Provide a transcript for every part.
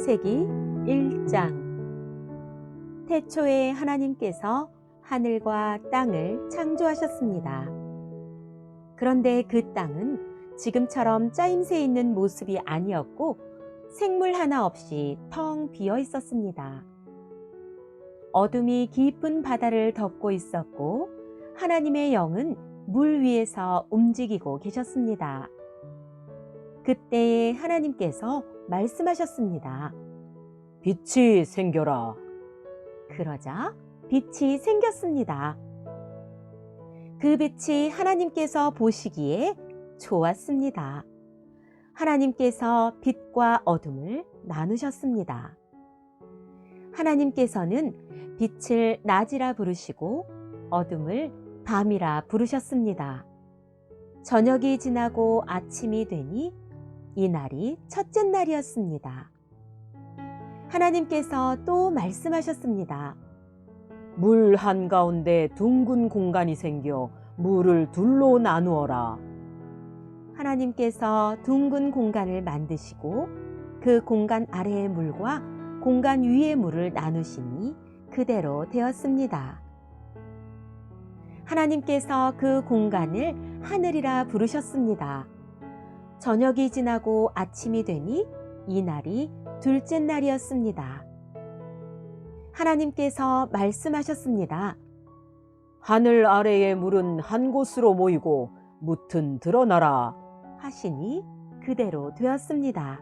창세기 1장. 태초에 하나님께서 하늘과 땅을 창조하셨습니다. 그런데 그 땅은 지금처럼 짜임새 있는 모습이 아니었고 생물 하나 없이 텅 비어 있었습니다. 어둠이 깊은 바다를 덮고 있었고 하나님의 영은 물 위에서 움직이고 계셨습니다. 그때에 하나님께서 말씀하셨습니다. 빛이 생겨라. 그러자 빛이 생겼습니다. 그 빛이 하나님께서 보시기에 좋았습니다. 하나님께서 빛과 어둠을 나누셨습니다. 하나님께서는 빛을 낮이라 부르시고 어둠을 밤이라 부르셨습니다. 저녁이 지나고 아침이 되니 이날이 첫째 날이었습니다. 하나님께서 또 말씀하셨습니다. 물 한가운데 둥근 공간이 생겨 물을 둘로 나누어라. 하나님께서 둥근 공간을 만드시고 그 공간 아래의 물과 공간 위의 물을 나누시니 그대로 되었습니다. 하나님께서 그 공간을 하늘이라 부르셨습니다. 저녁이 지나고 아침이 되니 이날이 둘째 날이었습니다. 하나님께서 말씀하셨습니다. 하늘 아래의 물은 한 곳으로 모이고 뭇은 드러나라. 하시니 그대로 되었습니다.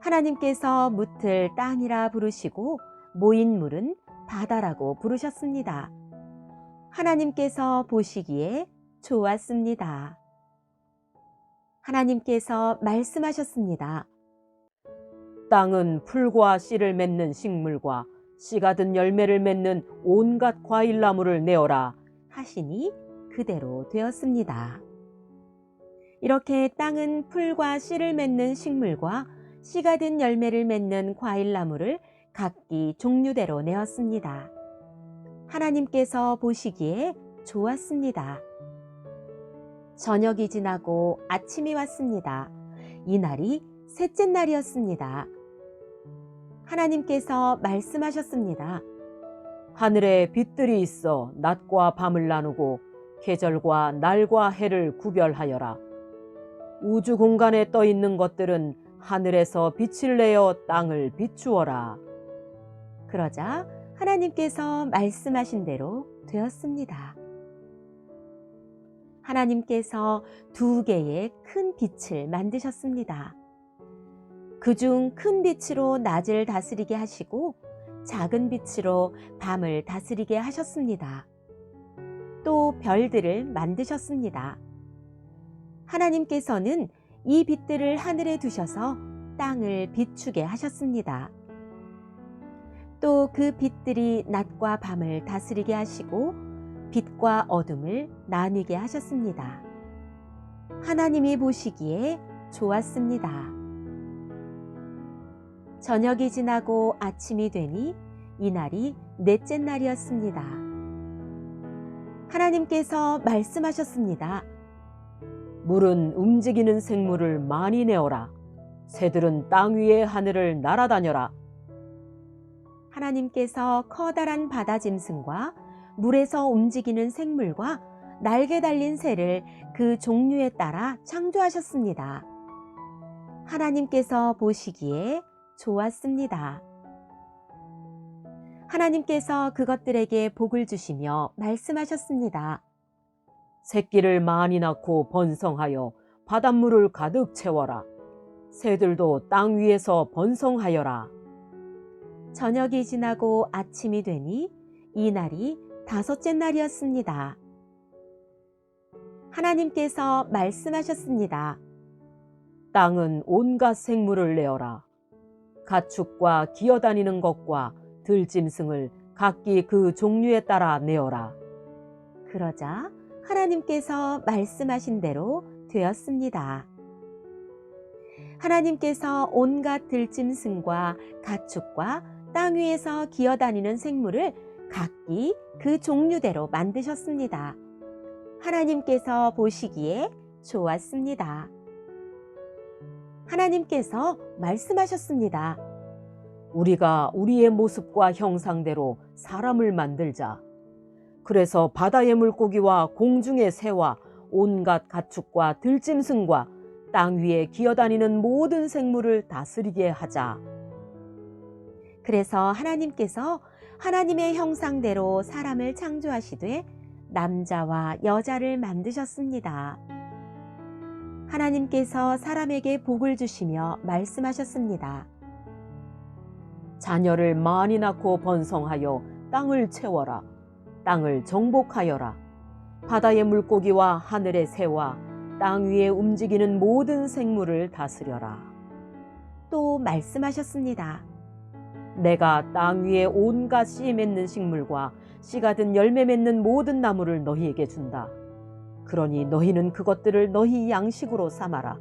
하나님께서 뭇을 땅이라 부르시고 모인 물은 바다라고 부르셨습니다. 하나님께서 보시기에 좋았습니다. 하나님께서 말씀하셨습니다. 땅은 풀과 씨를 맺는 식물과 씨가 든 열매를 맺는 온갖 과일나무를 내어라. 하시니 그대로 되었습니다. 이렇게 땅은 풀과 씨를 맺는 식물과 씨가 든 열매를 맺는 과일나무를 각기 종류대로 내었습니다. 하나님께서 보시기에 좋았습니다. 저녁이 지나고 아침이 왔습니다. 이날이 셋째 날이었습니다. 하나님께서 말씀하셨습니다. 하늘에 빛들이 있어 낮과 밤을 나누고 계절과 날과 해를 구별하여라. 우주 공간에 떠 있는 것들은 하늘에서 빛을 내어 땅을 비추어라. 그러자 하나님께서 말씀하신 대로 되었습니다. 하나님께서 2개의 큰 빛을 만드셨습니다. 그중 큰 빛으로 낮을 다스리게 하시고 작은 빛으로 밤을 다스리게 하셨습니다. 또 별들을 만드셨습니다. 하나님께서는 이 빛들을 하늘에 두셔서 땅을 비추게 하셨습니다. 또 그 빛들이 낮과 밤을 다스리게 하시고 빛과 어둠을 나뉘게 하셨습니다. 하나님이 보시기에 좋았습니다. 저녁이 지나고 아침이 되니 이날이 넷째 날이었습니다. 하나님께서 말씀하셨습니다. 물은 움직이는 생물을 많이 내어라. 새들은 땅 위의 하늘을 날아다녀라. 하나님께서 커다란 바다 짐승과 물에서 움직이는 생물과 날개 달린 새를 그 종류에 따라 창조하셨습니다. 하나님께서 보시기에 좋았습니다. 하나님께서 그것들에게 복을 주시며 말씀하셨습니다. 새끼를 많이 낳고 번성하여 바닷물을 가득 채워라. 새들도 땅 위에서 번성하여라. 저녁이 지나고 아침이 되니 이날이 5째 날이었습니다. 하나님께서 말씀하셨습니다. 땅은 온갖 생물을 내어라. 가축과 기어다니는 것과 들짐승을 각기 그 종류에 따라 내어라. 그러자 하나님께서 말씀하신 대로 되었습니다. 하나님께서 온갖 들짐승과 가축과 땅 위에서 기어다니는 생물을 각기 그 종류대로 만드셨습니다. 하나님께서 보시기에 좋았습니다. 하나님께서 말씀하셨습니다. 우리가 우리의 모습과 형상대로 사람을 만들자. 그래서 바다의 물고기와 공중의 새와 온갖 가축과 들짐승과 땅 위에 기어다니는 모든 생물을 다스리게 하자. 그래서 하나님께서 하나님의 형상대로 사람을 창조하시되 남자와 여자를 만드셨습니다. 하나님께서 사람에게 복을 주시며 말씀하셨습니다. 자녀를 많이 낳고 번성하여 땅을 채워라. 땅을 정복하여라. 바다의 물고기와 하늘의 새와 땅 위에 움직이는 모든 생물을 다스려라. 또 말씀하셨습니다. 내가 땅 위에 온갖 씨 맺는 식물과 씨가 든 열매 맺는 모든 나무를 너희에게 준다. 그러니 너희는 그것들을 너희 양식으로 삼아라.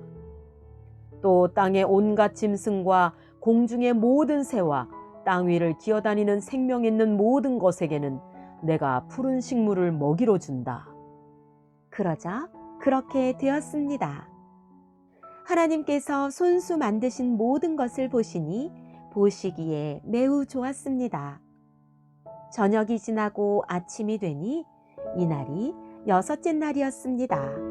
또 땅의 온갖 짐승과 공중의 모든 새와 땅 위를 기어다니는 생명 있는 모든 것에게는 내가 푸른 식물을 먹이로 준다. 그러자 그렇게 되었습니다. 하나님께서 손수 만드신 모든 것을 보시니 보시기에 매우 좋았습니다. 저녁이 지나고 아침이 되니 이날이 6째 날이었습니다.